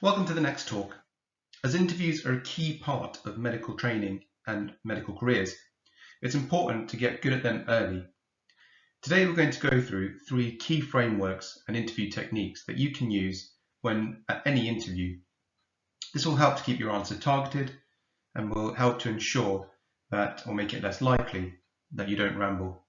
Welcome to the next talk. As interviews are a key part of medical training and medical careers, it's important to get good at them early. Today we're going to go through 3 key frameworks and interview techniques that you can use when at any interview. This will help to keep your answer targeted and will help to ensure that, or make it less likely, that you don't ramble.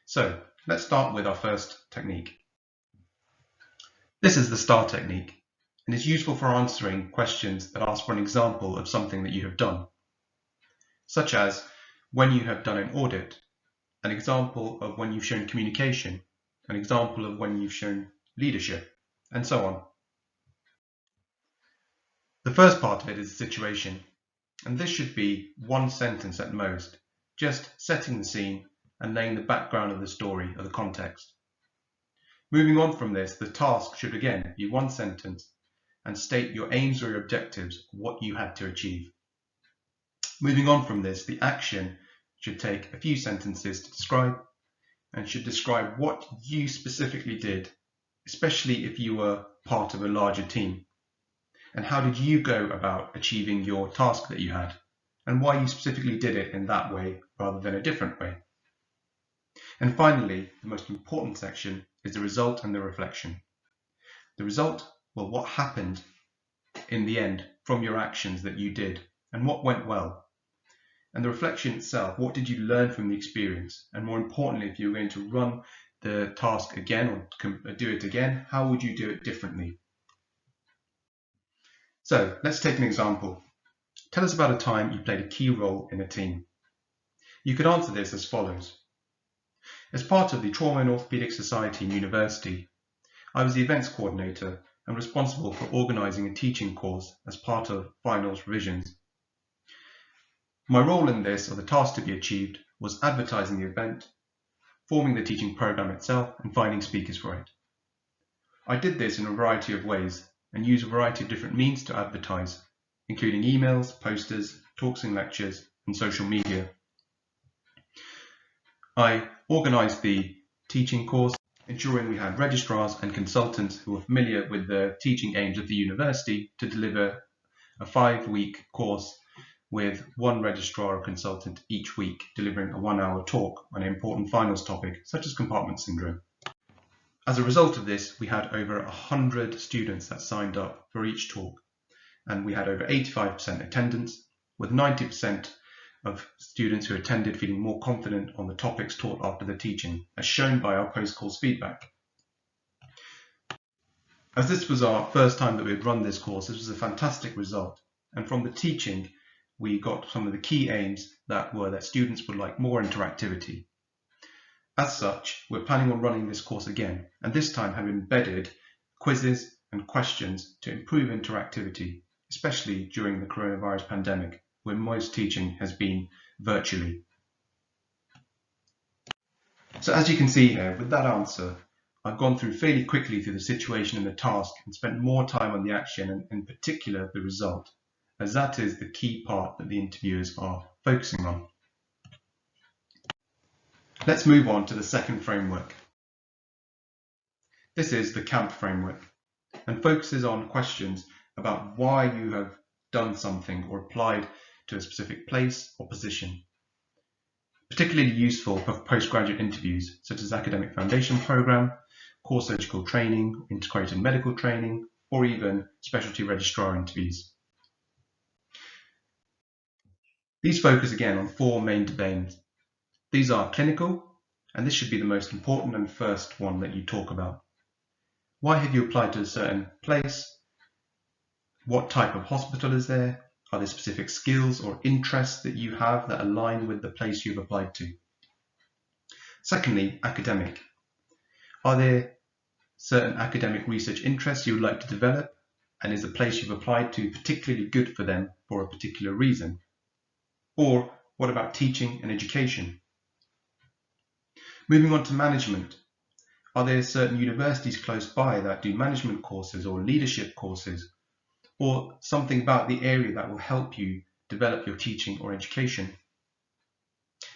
So let's start with our first technique. This is the STAR technique, and is useful for answering questions that ask for an example of something that you have done, such as when you have done an audit, an example of when you've shown communication, an example of when you've shown leadership, and so on. The first part of it is the situation, and this should be 1 sentence at most, just setting the scene and laying the background of the story or the context. Moving on from this, the task should again be 1 sentence and state your aims or your objectives, what you had to achieve. Moving on from this, the action should take a few sentences to describe and should describe what you specifically did, especially if you were part of a larger team. And how did you go about achieving your task that you had, and why you specifically did it in that way rather than a different way. And finally, the most important section is the result and the reflection. The result, well, what happened in the end from your actions that you did and what went well. And the reflection itself, what did you learn from the experience? And more importantly, if you're going to run the task again or do it again, how would you do it differently? So let's take an example. Tell us about a time you played a key role in a team. You could answer this as follows. As part of the Trauma and Orthopedic Society and University, I was the events coordinator and responsible for organising a teaching course as part of finals revisions. My role in this, or the task to be achieved, was advertising the event, forming the teaching programme itself, and finding speakers for it. I did this in a variety of ways and used a variety of different means to advertise, including emails, posters, talks and lectures, and social media. I organised the teaching course, ensuring we had registrars and consultants who were familiar with the teaching aims of the university to deliver a 5-week course with 1 registrar or consultant each week, delivering a 1-hour talk on an important finals topic such as compartment syndrome. As a result of this, we had over 100 students that signed up for each talk, and we had over 85% attendance, with 90% of students who attended feeling more confident on the topics taught after the teaching, as shown by our post-course feedback. As this was our first time that we had run this course, this was a fantastic result, and from the teaching we got some of the key aims that were that students would like more interactivity. As such, we're planning on running this course again, and this time have embedded quizzes and questions to improve interactivity, especially during the coronavirus pandemic, where most teaching has been virtually. So as you can see here, with that answer, I've gone through fairly quickly through the situation and the task and spent more time on the action and in particular the result, as that is the key part that the interviewers are focusing on. Let's move on to the second framework. This is the CAMP framework and focuses on questions about why you have done something or applied to a specific place or position. Particularly useful for postgraduate interviews such as academic foundation program, core surgical training, integrated medical training, or even specialty registrar interviews. These focus again on 4 main domains. These are clinical, and this should be the most important and first one that you talk about. Why have you applied to a certain place? What type of hospital is there? Are there specific skills or interests that you have that align with the place you've applied to? Secondly, academic. Are there certain academic research interests you would like to develop? And is the place you've applied to particularly good for them for a particular reason? Or what about teaching and education? Moving on to management. Are there certain universities close by that do management courses or leadership courses? Or something about the area that will help you develop your teaching or education?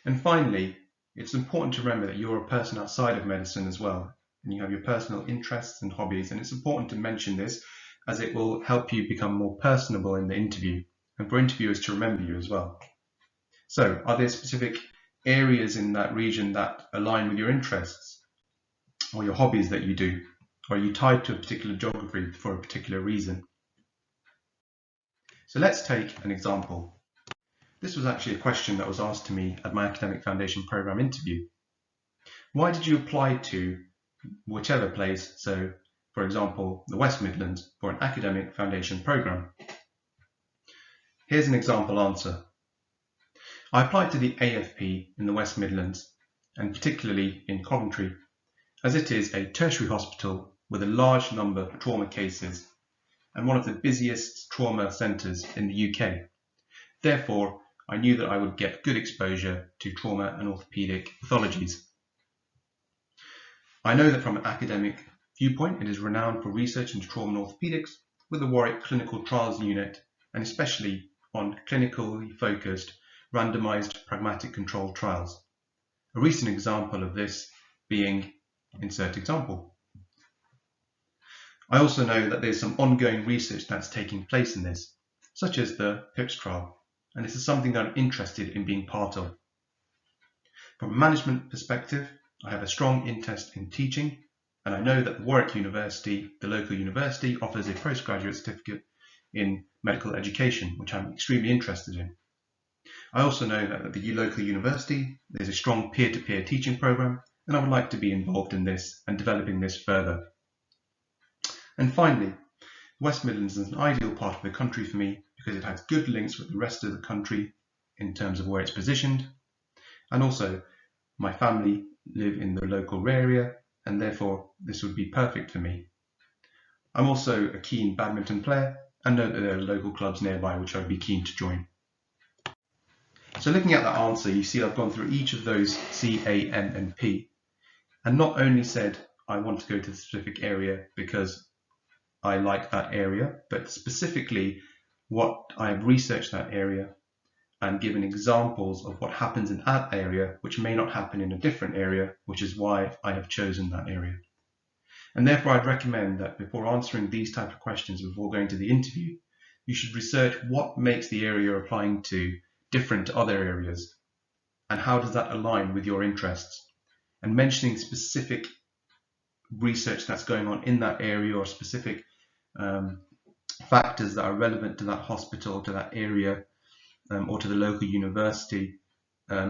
And finally, it's important to remember that you're a person outside of medicine as well, and you have your personal interests and hobbies, and it's important to mention this as it will help you become more personable in the interview and for interviewers to remember you as well. So, are there specific areas in that region that align with your interests or your hobbies that you do? Or are you tied to a particular geography for a particular reason? So let's take an example. This was actually a question that was asked to me at my Academic Foundation Programme interview. Why did you apply to whichever place, so for example the West Midlands, for an Academic Foundation Programme? Here's an example answer. I applied to the AFP in the West Midlands, and particularly in Coventry, as it is a tertiary hospital with a large number of trauma cases and one of the busiest trauma centres in the UK. Therefore, I knew that I would get good exposure to trauma and orthopaedic pathologies. I know that from an academic viewpoint, it is renowned for research into trauma and orthopaedics with the Warwick Clinical Trials Unit, and especially on clinically focused, randomised, pragmatic controlled trials. A recent example of this being insert example. I also know that there's some ongoing research that's taking place in this, such as the PIPS trial, and this is something that I'm interested in being part of. From a management perspective, I have a strong interest in teaching, and I know that Warwick University, the local university, offers a postgraduate certificate in medical education, which I'm extremely interested in. I also know that at the local university, there's a strong peer-to-peer teaching program, and I would like to be involved in this and developing this further. And finally, West Midlands is an ideal part of the country for me because it has good links with the rest of the country in terms of where it's positioned, and also my family live in the local area, and therefore this would be perfect for me. I'm also a keen badminton player and know that there are local clubs nearby which I'd be keen to join. So looking at that answer, you see I've gone through each of those C, A, N and P, and not only said I want to go to the specific area because I like that area, but specifically what I have researched that area and given examples of what happens in that area which may not happen in a different area, which is why I have chosen that area. And therefore I'd recommend that before answering these type of questions, before going to the interview, you should research what makes the area you're applying to different to other areas, and how does that align with your interests, and mentioning specific research that's going on in that area or specific factors that are relevant to that hospital, to that area, or to the local university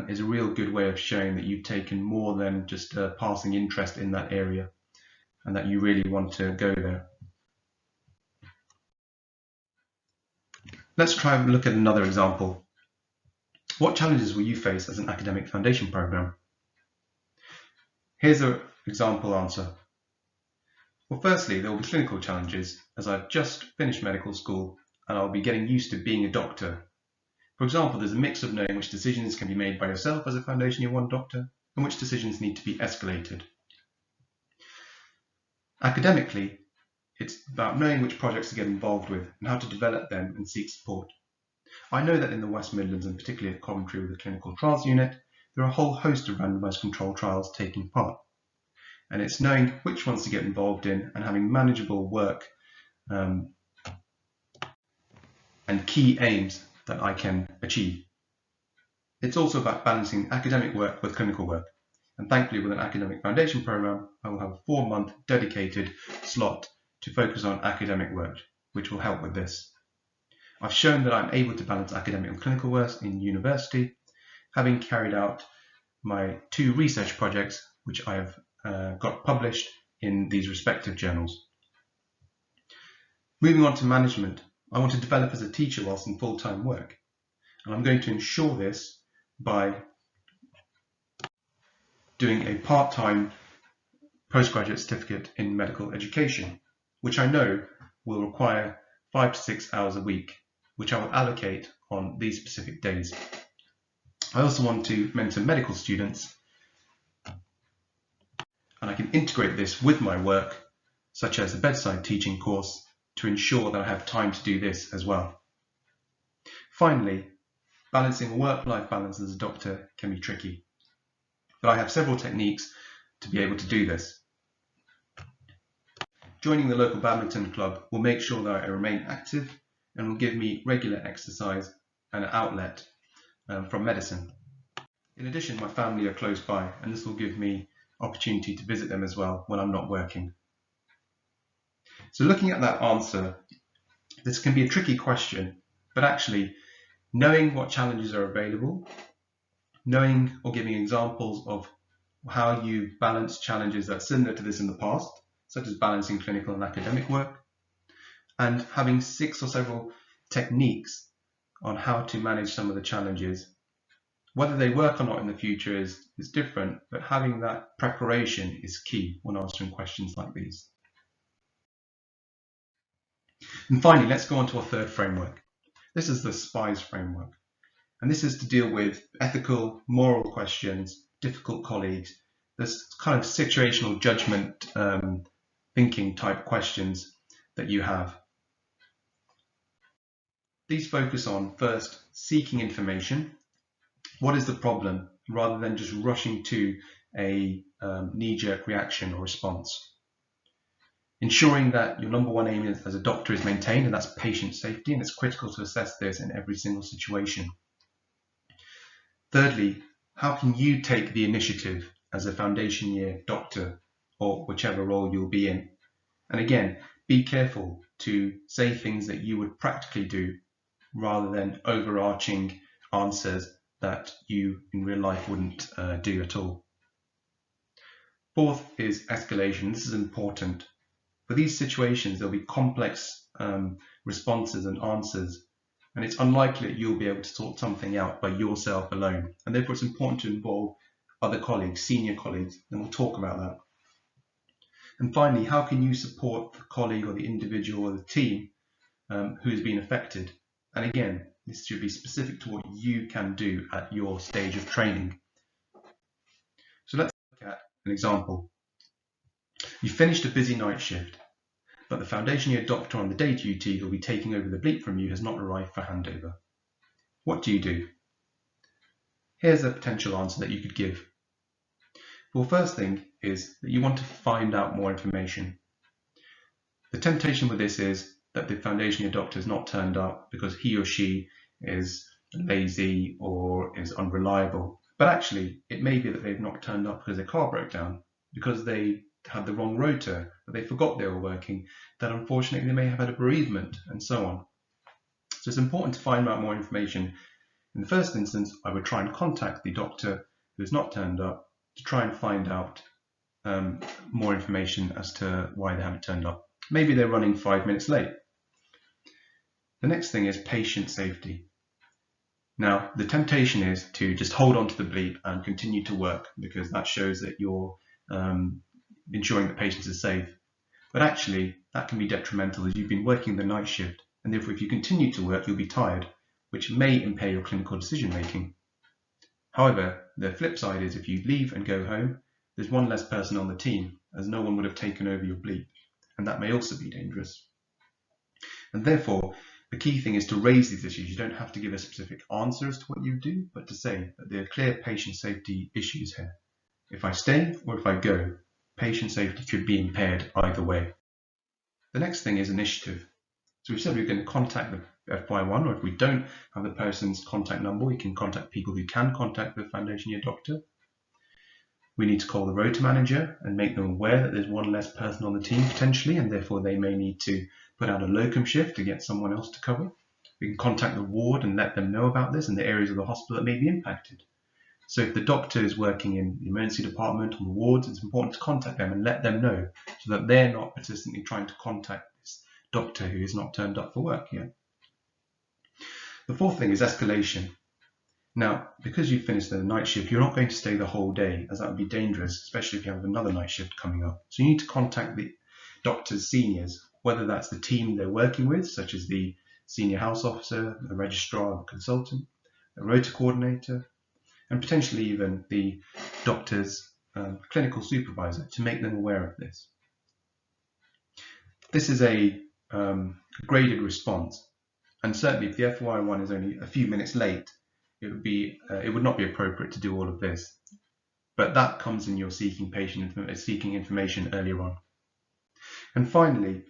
is a real good way of showing that you've taken more than just a passing interest in that area and that you really want to go there. Let's try and look at another example. What challenges will you face as an academic foundation program? Here's an example answer. Well, firstly, there will be clinical challenges as I've just finished medical school and I'll be getting used to being a doctor. For example, there's a mix of knowing which decisions can be made by yourself as a foundation year 1 doctor and which decisions need to be escalated. Academically, it's about knowing which projects to get involved with and how to develop them and seek support. I know that in the West Midlands, and particularly at Coventry with the Clinical Trials Unit, there are a whole host of randomised controlled trials taking part. And it's knowing which ones to get involved in and having manageable work and key aims that I can achieve. It's also about balancing academic work with clinical work. And thankfully with an academic foundation program, I will have a 4-month dedicated slot to focus on academic work, which will help with this. I've shown that I'm able to balance academic and clinical work in university, having carried out my 2 research projects, which I have got published in these respective journals. Moving on to management, I want to develop as a teacher whilst in full-time work, and I'm going to ensure this by doing a part-time postgraduate certificate in medical education, which I know will require 5 to 6 hours a week, which I will allocate on these specific days. I also want to mentor medical students, and I can integrate this with my work, such as the bedside teaching course, to ensure that I have time to do this as well. Finally, balancing work-life balance as a doctor can be tricky, but I have several techniques to be able to do this. Joining the local badminton club will make sure that I remain active and will give me regular exercise and an outlet from medicine. In addition, my family are close by, and this will give me opportunity to visit them as well when I'm not working. So looking at that answer, this can be a tricky question, but actually knowing what challenges are available, knowing or giving examples of how you balance challenges that are similar to this in the past, such as balancing clinical and academic work, and having 6 or several techniques on how to manage some of the challenges. Whether they work or not in the future is different, but having that preparation is key when answering questions like these. And finally, let's go on to our third framework. This is the Spies Framework. And this is to deal with ethical, moral questions, difficult colleagues, this kind of situational judgment thinking type questions that you have. These focus on, first, seeking information. What is the problem, rather than just rushing to a knee-jerk reaction or response. Ensuring that your number one aim as a doctor is maintained, and that's patient safety, and it's critical to assess this in every single situation. Thirdly, how can you take the initiative as a foundation year doctor or whichever role you'll be in? And again, be careful to say things that you would practically do rather than overarching answers that you in real life wouldn't do at all. Fourth is escalation. This is important. For these situations, there'll be complex responses and answers, and it's unlikely that you'll be able to sort something out by yourself alone. And therefore, it's important to involve other colleagues, senior colleagues, and we'll talk about that. And finally, how can you support the colleague or the individual or the team who's been affected? And again, this should be specific to what you can do at your stage of training. So let's look at an example. You finished a busy night shift, but the foundation year doctor on the day duty who will be taking over the bleep from you has not arrived for handover. What do? Here's a potential answer that you could give. Well, first thing is that you want to find out more information. The temptation with this is that the foundation year doctor has not turned up because he or she is lazy or is unreliable. But actually, it may be that they've not turned up because their car broke down, because they had the wrong rotor, that they forgot they were working, that unfortunately they may have had a bereavement, and so on. So it's important to find out more information. In the first instance, I would try and contact the doctor who has not turned up to try and find out more information as to why they haven't turned up. Maybe they're running 5 minutes late. The next thing is patient safety. Now, the temptation is to just hold on to the bleep and continue to work because that shows that you're ensuring that patients are safe. But actually, that can be detrimental as you've been working the night shift, and therefore if you continue to work, you'll be tired, which may impair your clinical decision making. However, the flip side is if you leave and go home, there's one less person on the team, as no one would have taken over your bleep, and that may also be dangerous. And therefore, the key thing is to raise these issues. You don't have to give a specific answer as to what you do, but to say that there are clear patient safety issues here. If I stay or if I go, patient safety could be impaired either way. The next thing is initiative. So we've said we're going to contact the FY1, or if we don't have the person's contact number, we can contact people who can contact the foundation year doctor. We need to call the rota manager and make them aware that there's one less person on the team potentially, and therefore they may need to put out a locum shift to get someone else to cover. We can contact the ward and let them know about this and the areas of the hospital that may be impacted. So if the doctor is working in the emergency department or the wards, it's important to contact them and let them know so that they're not persistently trying to contact this doctor who has not turned up for work yet. The fourth thing is escalation. Now, because you've finished the night shift, you're not going to stay the whole day, as that would be dangerous, especially if you have another night shift coming up. So you need to contact the doctor's seniors, whether that's the team they're working with, such as the senior house officer, the registrar, the consultant, the rota coordinator, and potentially even the doctor's clinical supervisor to make them aware of this. This is a graded response, and certainly if the FY1 is only a few minutes late, it would not be appropriate to do all of this. But that comes in your seeking information earlier on. And finally,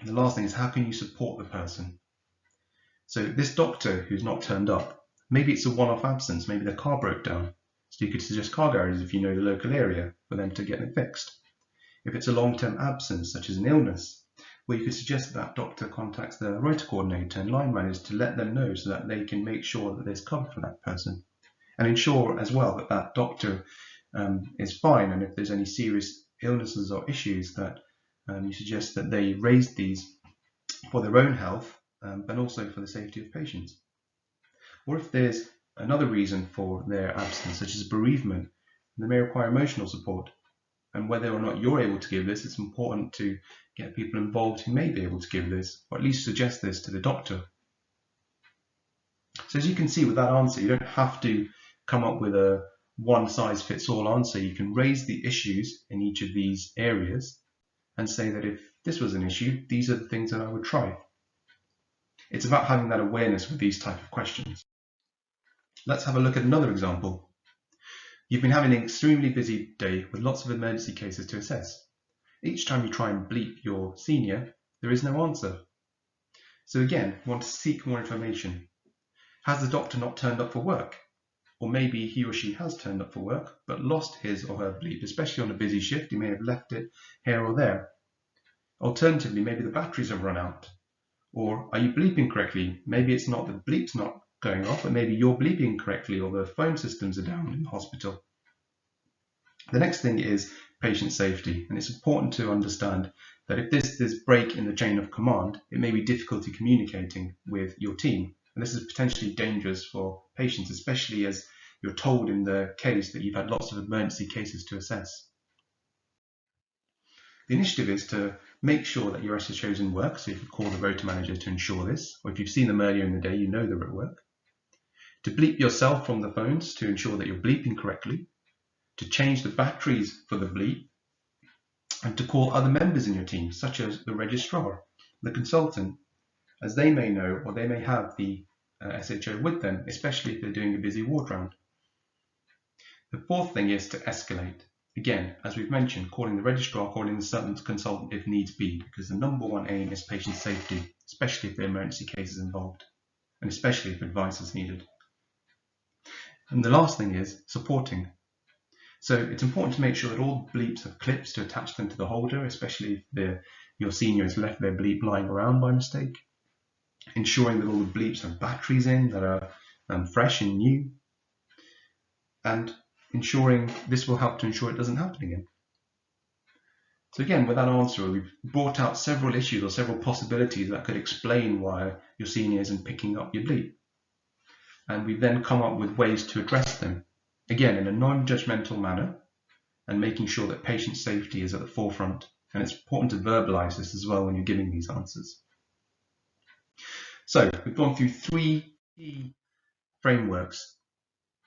the last thing is, how can you support the person? So this doctor who's not turned up, maybe it's a one-off absence, maybe their car broke down. So you could suggest car garages if you know the local area for them to get it fixed. If it's a long-term absence, such as an illness, well, you could suggest that doctor contacts the rota coordinator and line managers to let them know so that they can make sure that there's cover for that person. And ensure as well that that doctor is fine, and if there's any serious illnesses or issues, that you suggest that they raise these for their own health, but also for the safety of patients. Or if there's another reason for their absence, such as bereavement, they may require emotional support. And whether or not you're able to give this, it's important to get people involved who may be able to give this, or at least suggest this to the doctor. So as you can see with that answer, you don't have to come up with a one-size-fits-all answer. You can raise the issues in each of these areas and say that if this was an issue, these are the things that I would try. It's about having that awareness with these type of questions. Let's have a look at another example. You've been having an extremely busy day with lots of emergency cases to assess. Each time you try and bleep your senior, there is no answer. So again, you want to seek more information. Has the doctor not turned up for work? Or maybe he or she has turned up for work, but lost his or her bleep, especially on a busy shift. He may have left it here or there. Alternatively, maybe the batteries have run out. Or are you bleeping correctly? Maybe it's not the bleep's not going off, but maybe you're bleeping correctly, or the phone systems are down in the hospital. The next thing is patient safety, and it's important to understand that if there's break in the chain of command, it may be difficulty communicating with your team, and this is potentially dangerous for patients, especially as you're told in the case that you've had lots of emergency cases to assess. The initiative is to make sure that your SHOs in work, so you can call the rota manager to ensure this, or if you've seen them earlier in the day, you know they're at work. To bleep yourself from the phones to ensure that you're bleeping correctly, to change the batteries for the bleep, and to call other members in your team, such as the registrar, the consultant, as they may know or they may have the SHO with them, especially if they're doing a busy ward round. The fourth thing is to escalate. Again, as we've mentioned, calling the registrar, calling the consultant if needs be, because the number one aim is patient safety, especially if there are emergency cases involved, and especially if advice is needed. And the last thing is supporting. So it's important to make sure that all bleeps have clips to attach them to the holder, especially if your senior has left their bleep lying around by mistake. Ensuring that all the bleeps have batteries in that are fresh and new. And ensuring this will help to ensure it doesn't happen again. So again, with that answer, we've brought out several issues or several possibilities that could explain why your senior isn't picking up your bleep. And we've then come up with ways to address them, again in a non-judgmental manner, and making sure that patient safety is at the forefront. And it's important to verbalize this as well when you're giving these answers. So we've gone through 3 key frameworks: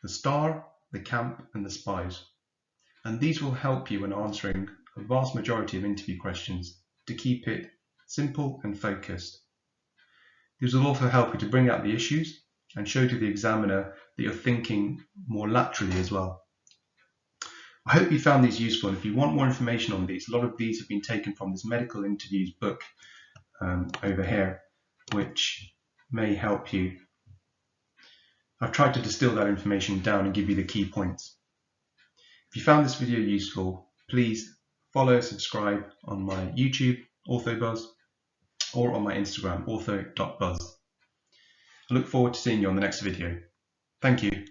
the STAR, the CAMP, and the SPIES. And these will help you when answering a vast majority of interview questions to keep it simple and focused. These will also help you to bring out the issues and show to the examiner that you're thinking more laterally as well. I hope you found these useful, and if you want more information on these, a lot of these have been taken from this medical interviews book over here, which may help you. I've tried to distill that information down and give you the key points. If you found this video useful, please follow, subscribe on my YouTube, Orthobuzz, or on my Instagram, ortho.buzz. I look forward to seeing you on the next video. Thank you.